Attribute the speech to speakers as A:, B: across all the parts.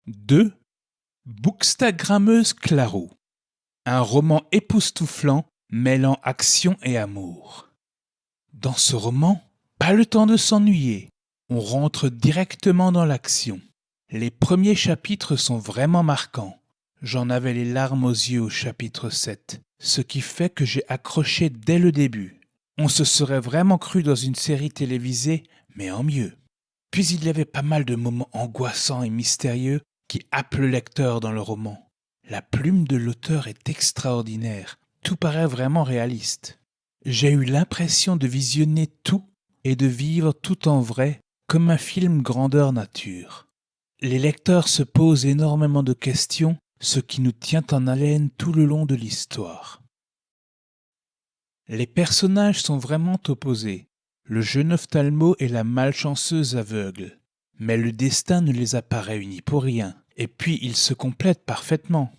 A: 2. Bookstagrammeuse Claro. Un roman époustouflant mêlant action et amour. Dans ce roman, pas le temps de s'ennuyer. On rentre directement dans l'action. Les premiers chapitres sont vraiment marquants. J'en avais les larmes aux yeux au chapitre 7, ce qui fait que j'ai accroché dès le début. On se serait vraiment cru dans une série télévisée, mais en mieux. Puis il y avait pas mal de moments angoissants et mystérieux qui happent le lecteur dans le roman. La plume de l'auteur est extraordinaire, tout paraît vraiment réaliste. J'ai eu l'impression de visionner tout et de vivre tout en vrai, comme un film grandeur nature. Les lecteurs se posent énormément de questions, ce qui nous tient en haleine tout le long de l'histoire. Les personnages sont vraiment opposés. Le jeune ophtalmo et la malchanceuse aveugle. Mais le destin ne les a pas réunis pour rien. Et puis ils se complètent parfaitement.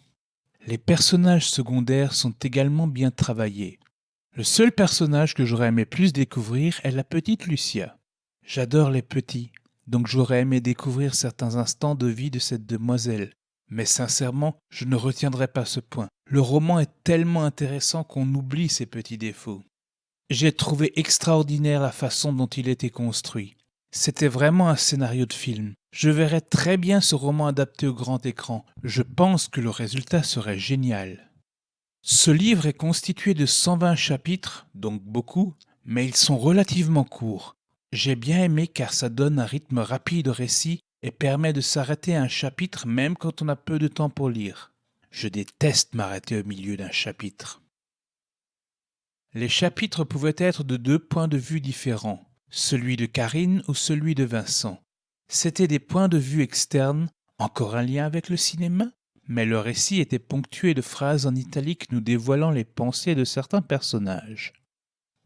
A: Les personnages secondaires sont également bien travaillés. Le seul personnage que j'aurais aimé plus découvrir est la petite Lucia. J'adore les petits, donc j'aurais aimé découvrir certains instants de vie de cette demoiselle. Mais sincèrement, je ne retiendrai pas ce point. Le roman est tellement intéressant qu'on oublie ses petits défauts. J'ai trouvé extraordinaire la façon dont il était construit. C'était vraiment un scénario de film. Je verrais très bien ce roman adapté au grand écran. Je pense que le résultat serait génial. Ce livre est constitué de 120 chapitres, donc beaucoup, mais ils sont relativement courts. J'ai bien aimé car ça donne un rythme rapide au récit et permet de s'arrêter à un chapitre même quand on a peu de temps pour lire. Je déteste m'arrêter au milieu d'un chapitre. Les chapitres pouvaient être de 2 points de vue différents, celui de Karine ou celui de Vincent. C'étaient des points de vue externes, encore un lien avec le cinéma, mais le récit était ponctué de phrases en italique nous dévoilant les pensées de certains personnages.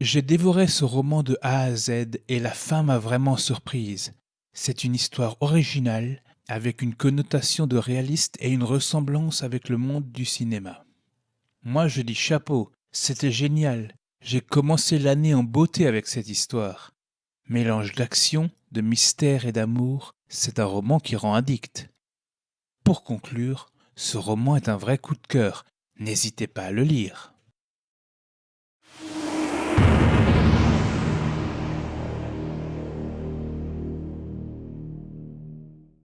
A: J'ai dévoré ce roman de A à Z et la fin m'a vraiment surprise. C'est une histoire originale, avec une connotation de réaliste et une ressemblance avec le monde du cinéma. Moi je dis chapeau, c'était génial. J'ai commencé l'année en beauté avec cette histoire. Mélange d'action, de mystère et d'amour, c'est un roman qui rend addict. Pour conclure, ce roman est un vrai coup de cœur. N'hésitez pas à le lire.